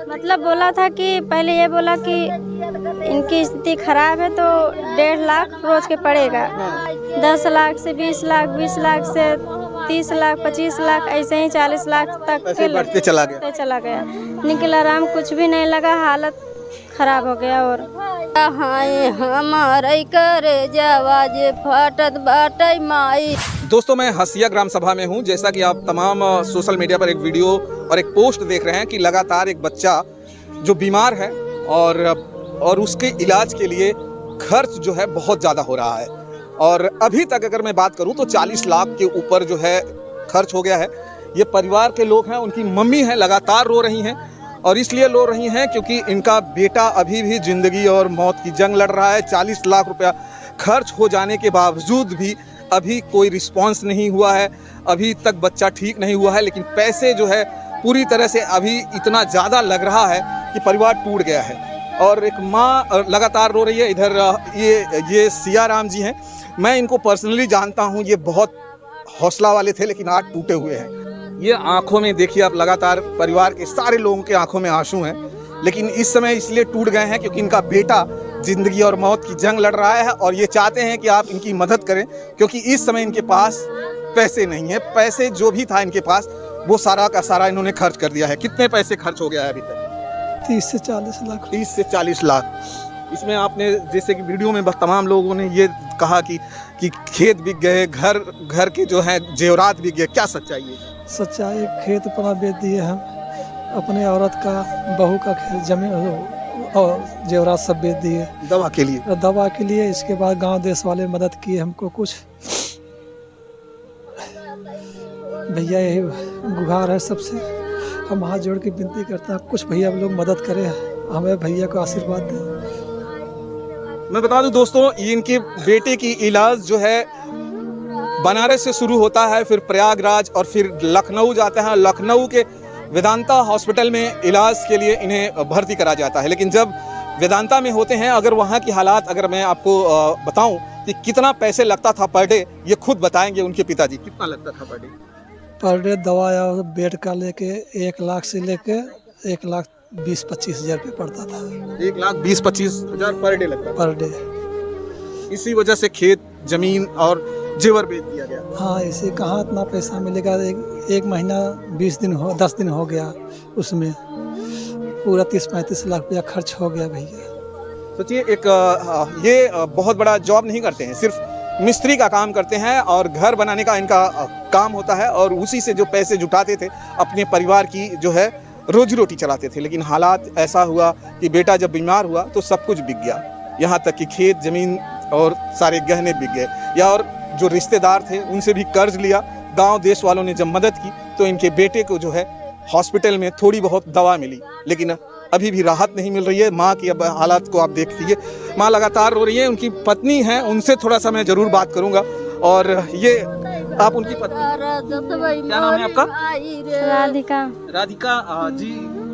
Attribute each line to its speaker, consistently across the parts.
Speaker 1: मतलब बोला था कि पहले ये बोला कि इनकी स्थिति खराब है तो 1.5 लाख रोज के पड़ेगा। 10 लाख से 20 लाख, 20 लाख से 30 लाख, 25 लाख, ऐसे ही 40 लाख तक
Speaker 2: ऐसे बढ़ते चला गया।
Speaker 1: निखिल आराम कुछ भी नहीं लगा, हालत खराब हो गया। और
Speaker 3: हमारे करे जवाज फटत बाटई माई।
Speaker 2: दोस्तों, मैं हसिया ग्राम सभा में हूं। जैसा कि आप तमाम सोशल मीडिया पर एक वीडियो और एक पोस्ट देख रहे हैं कि लगातार एक बच्चा जो बीमार है और उसके इलाज के लिए खर्च जो है बहुत ज़्यादा हो रहा है। और अभी तक अगर मैं बात करूं तो 40 लाख के ऊपर जो है खर्च हो गया है। ये परिवार के लोग हैं, उनकी मम्मी हैं, लगातार रो रही हैं। और इसलिए रो रही हैं क्योंकि इनका बेटा अभी भी ज़िंदगी और मौत की जंग लड़ रहा है। 40 लाख रुपया खर्च हो जाने के बावजूद भी अभी कोई रिस्पांस नहीं हुआ है, अभी तक बच्चा ठीक नहीं हुआ है। लेकिन पैसे जो है पूरी तरह से अभी इतना ज़्यादा लग रहा है कि परिवार टूट गया है। और एक माँ लगातार रो रही है। इधर ये सिया राम जी हैं, मैं इनको पर्सनली जानता हूँ। ये बहुत हौसला वाले थे लेकिन आज टूटे हुए हैं। ये आंखों में देखिए आप, लगातार परिवार के सारे लोगों के आंखों में आंसू हैं। लेकिन इस समय इसलिए टूट गए हैं क्योंकि इनका बेटा जिंदगी और मौत की जंग लड़ रहा है और ये चाहते हैं कि आप इनकी मदद करें क्योंकि इस समय इनके पास पैसे नहीं है। पैसे जो भी था इनके पास वो सारा का सारा इन्होंने खर्च कर दिया है। कितने पैसे खर्च हो गया है अभी तक?
Speaker 4: 30 से 40 लाख।
Speaker 2: 30 से 40 लाख। इसमें आपने जैसे कि वीडियो में तमाम लोगों ने ये कहा कि खेत बिक गए, घर के जो है जेवरात बिक गए। क्या सच्चाई है?
Speaker 4: सच्चाई, खेत अपना बेच दिए हम, अपने औरत का, बहू का खेत, जमीन और जेवरात सब बेच दिए
Speaker 2: दवा के लिए।
Speaker 4: इसके बाद गांव देश वाले मदद किए हमको कुछ। भैया यही गुहार है सबसे, हम हाथ जोड़ के विनती करते हैं कुछ भैया लोग मदद करें, हमें भैया को आशीर्वाद दें।
Speaker 2: मैं बता दूं दोस्तों, इनके बेटे की इलाज जो है बनारस से शुरू होता है, फिर प्रयागराज और फिर लखनऊ जाते हैं। लखनऊ के वेदांता हॉस्पिटल में इलाज के लिए इन्हें भर्ती करा जाता है। लेकिन जब वेदांता में होते हैं, अगर वहाँ की हालात अगर मैं आपको बताऊं कि कितना पैसे लगता था पर डे, ये खुद बताएंगे उनके पिताजी। कितना लगता था
Speaker 4: पर डे दवा या बेड का लेके 1 लाख से लेके 1,20,25 हज़ार रुपये पड़ता था।
Speaker 2: 1,20,25 हज़ार पर डे लगता
Speaker 4: पर डे।
Speaker 2: इसी वजह से खेत, जमीन और जेवर बेच दिया गया।
Speaker 4: हाँ, इसे कहाँ इतना पैसा मिलेगा। एक महीना 10 दिन हो गया, उसमें पूरा 30-35 लाख रुपया खर्च हो गया भैया।
Speaker 2: सोचिए, ये बहुत बड़ा जॉब नहीं करते हैं, सिर्फ मिस्त्री का काम करते हैं और घर बनाने का इनका काम होता है। और उसी से जो पैसे जुटाते थे अपने परिवार की जो है रोजी रोटी चलाते थे। लेकिन हालात ऐसा हुआ कि बेटा जब बीमार हुआ तो सब कुछ बिक गया, यहाँ तक कि खेत, जमीन और सारे गहने बिक गए। या और जो रिश्तेदार थे उनसे भी कर्ज लिया। गांव देश वालों ने जब मदद की तो इनके बेटे को जो है हॉस्पिटल में थोड़ी बहुत दवा मिली, लेकिन अभी भी राहत नहीं मिल रही है। माँ की अब हालात को आप देख लीजिए, माँ लगातार रो रही है। उनकी पत्नी है, उनसे थोड़ा सा मैं ज़रूर बात करूँगा। और ये आप उनकी पत्नी, क्या नाम है आपका?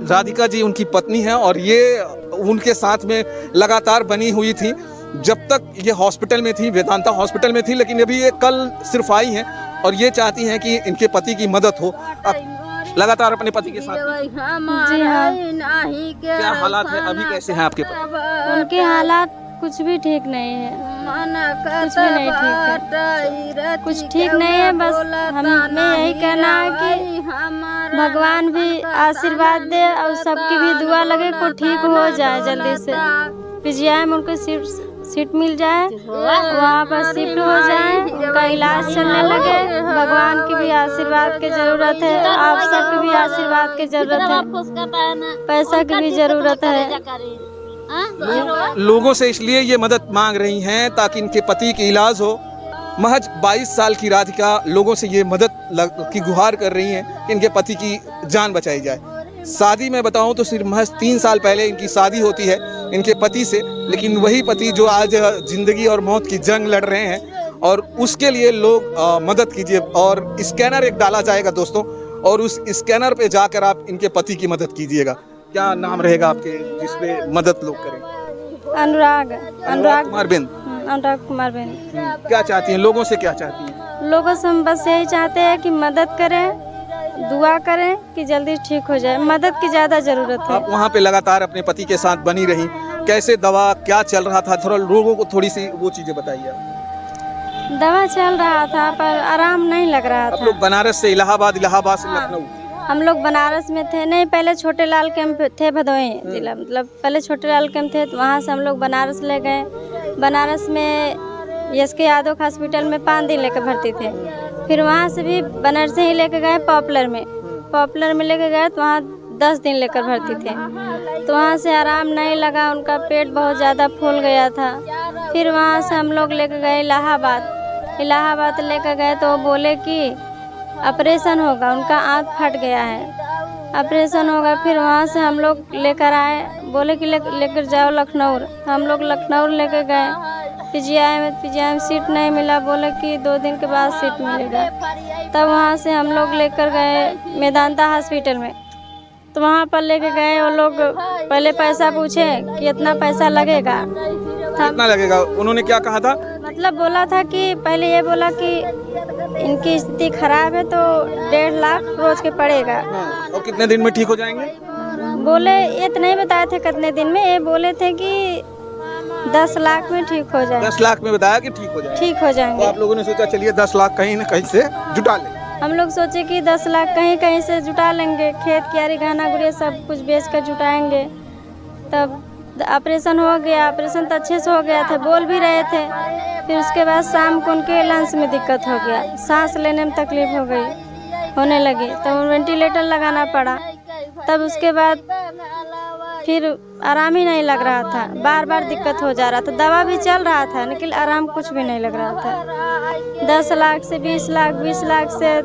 Speaker 2: राधिका जी उनकी पत्नी है और ये उनके साथ में लगातार बनी हुई थी जब तक ये हॉस्पिटल में थी, वेदांता हॉस्पिटल में थी। लेकिन अभी ये कल सिर्फ आई हैं और ये चाहती हैं कि इनके पति की मदद हो। लगातार अपने पति के साथ।
Speaker 1: जी हाँ।
Speaker 2: क्या हालात है अभी, कैसे हैं आपके पति?
Speaker 1: उनके हालात कुछ भी ठीक नहीं है, कुछ भी नहीं ठीक है, कुछ ठीक नहीं है। बस हमें यही कहना है कि भगवान भी आशीर्वाद दे और सबकी भी दुआ लगे को ठीक हो जाए जल्दी से। पीजीआई में उनको सीट मिल जाए, वहाँ पर शिफ्ट हो जाए, उनका इलाज चलने लगे। भगवान की भी आशीर्वाद की जरूरत है, आप सबकी भी आशीर्वाद की जरूरत है, पैसा की भी जरूरत है।
Speaker 2: लोगों से इसलिए ये मदद मांग रही हैं ताकि इनके पति की इलाज हो। महज 22 साल की राधिका लोगों से ये मदद की गुहार कर रही हैं कि इनके पति की जान बचाई जाए। शादी में बताऊं तो सिर्फ महज 3 साल पहले इनकी शादी होती है इनके पति से। लेकिन वही पति जो आज जिंदगी और मौत की जंग लड़ रहे हैं और उसके लिए लोग मदद कीजिए। और स्कैनर एक डाला जाएगा दोस्तों, और उस स्कैनर पे जाकर आप इनके पति की मदद कीजिएगा। क्या नाम रहेगा आपके जिसपे मदद लोग करें?
Speaker 1: अनुराग कुमार बेन।
Speaker 2: क्या चाहती हैं, लोगों से क्या चाहती हैं?
Speaker 1: लोगों से हम बस यही चाहते हैं कि मदद करें दुआ करें कि जल्दी ठीक हो जाए, मदद की ज़्यादा ज़रूरत है।
Speaker 2: आप वहाँ पे लगातार अपने पति के साथ बनी रही, कैसे दवा क्या चल रहा था, थोड़ा लोगों को थोड़ी सी वो चीज़ें बताइए आप।
Speaker 1: दवा चल रहा था पर आराम नहीं लग रहा
Speaker 2: आप
Speaker 1: था।
Speaker 2: लोग बनारस से इलाहाबाद, इलाहाबाद से लखनऊ।
Speaker 1: हम लोग बनारस में थे, नहीं पहले छोटे लाल कैंप थे भदोही जिला, मतलब पहले छोटे लाल कैंप थे, तो वहाँ से हम लोग बनारस ले गए। बनारस में एसके यादव हॉस्पिटल में 5 दिन लेकर भर्ती थे। फिर वहाँ से भी बनारस ही लेके गए पॉपुलर में लेके गए, तो वहाँ 10 दिन लेकर भर्ती थे। तो वहाँ से आराम नहीं लगा, उनका पेट बहुत ज़्यादा फूल गया था। फिर वहाँ से हम लोग लेके गए इलाहाबाद लेकर गए, तो वो बोले कि ऑपरेशन होगा, उनका आँख फट गया है, ऑपरेशन होगा। फिर वहाँ से हम लोग लेकर आए, बोले कि लेकर जाओ लखनऊ। तो हम लोग लखनऊ लेकर गए पीजीआई में सीट नहीं मिला, बोले कि 2 दिन के बाद सीट मिलेगा। तब वहाँ से हम लोग लेकर गए मेदांता हॉस्पिटल में, तो वहाँ पर लेके गए। वो लोग पहले पैसा पूछे कि इतना पैसा लगेगा,
Speaker 2: कितना लगेगा, उन्होंने क्या कहा था?
Speaker 1: मतलब बोला था कि पहले ये बोला कि इनकी स्थिति खराब है तो 1.5 लाख रोज के पड़ेगा।
Speaker 2: और कितने दिन में ठीक हो जाएंगे?
Speaker 1: बोले ये तो नहीं बताए थे कितने दिन में, ये बोले थे कि 10 लाख में ठीक हो जाए।
Speaker 2: 10 लाख में बताया कि ठीक हो जाएंगे।
Speaker 1: ठीक हो जाएंगे।
Speaker 2: तो आप लोगों ने सोचा चलिए 10 लाख कहीं ना कहीं से जुटा लें।
Speaker 1: हम लोग सोचे कि 10 लाख कहीं से जुटा लेंगे, खेत कियारी गहना गुड़िया सब कुछ बेच कर जुटाएंगे। तब ऑपरेशन हो गया, ऑपरेशन तो अच्छे से हो गया था, बोल भी रहे थे। फिर उसके बाद शाम को उनके लंग्स में दिक्कत हो गया, सांस लेने में तकलीफ होने लगी, तब वेंटिलेटर लगाना पड़ा। तब उसके बाद फिर आराम ही नहीं लग रहा था, बार बार दिक्कत हो जा रहा था। दवा भी चल रहा था लेकिन आराम कुछ भी नहीं लग रहा था। 10 लाख से 20 लाख, 20 लाख से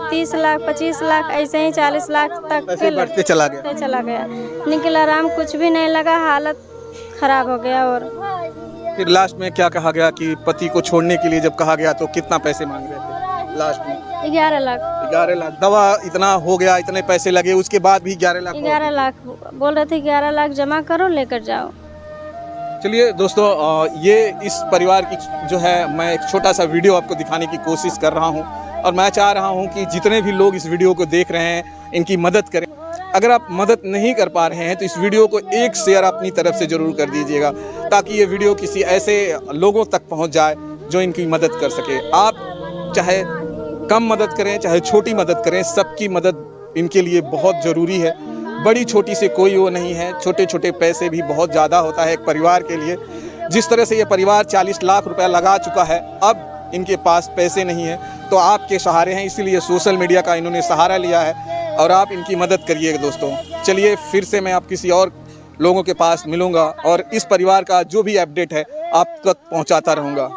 Speaker 1: 30 लाख, 25 लाख, ऐसे ही 40 लाख तक
Speaker 2: बढ़ते चला गया।
Speaker 1: लेकिन आराम कुछ भी नहीं लगा, हालत खराब हो गया। और
Speaker 2: फिर लास्ट में क्या कहा गया कि पति को छोड़ने के लिए जब कहा गया तो कितना पैसे मांग रहे थे लास्ट में?
Speaker 1: 11 लाख।
Speaker 2: 11 लाख दवा इतना हो गया, इतने पैसे लगे, उसके बाद भी 11 लाख
Speaker 1: 11 लाख बोल रहे थे, 11 लाख जमा करो लेकर जाओ।
Speaker 2: चलिए दोस्तों, ये इस परिवार की जो है मैं एक छोटा सा वीडियो आपको दिखाने की कोशिश कर रहा हूँ, और मैं चाह रहा हूँ कि जितने भी लोग इस वीडियो को देख रहे हैं इनकी मदद करें। अगर आप मदद नहीं कर पा रहे हैं तो इस वीडियो को एक शेयर अपनी तरफ से ज़रूर कर दीजिएगा, ताकि ये वीडियो किसी ऐसे लोगों तक पहुँच जाए जो इनकी मदद कर सके। आप चाहे कम मदद करें चाहे छोटी मदद करें, सबकी मदद इनके लिए बहुत ज़रूरी है। बड़ी छोटी से कोई वो नहीं है, छोटे छोटे पैसे भी बहुत ज़्यादा होता है एक परिवार के लिए। जिस तरह से ये परिवार 40 लाख रुपया लगा चुका है, अब इनके पास पैसे नहीं है, तो आपके सहारे हैं, इसीलिए सोशल मीडिया का इन्होंने सहारा लिया है, और आप इनकी मदद करिएगा दोस्तों। चलिए फिर से मैं आप किसी और लोगों के पास मिलूँगा और इस परिवार का जो भी अपडेट है आप तक पहुँचाता रहूँगा।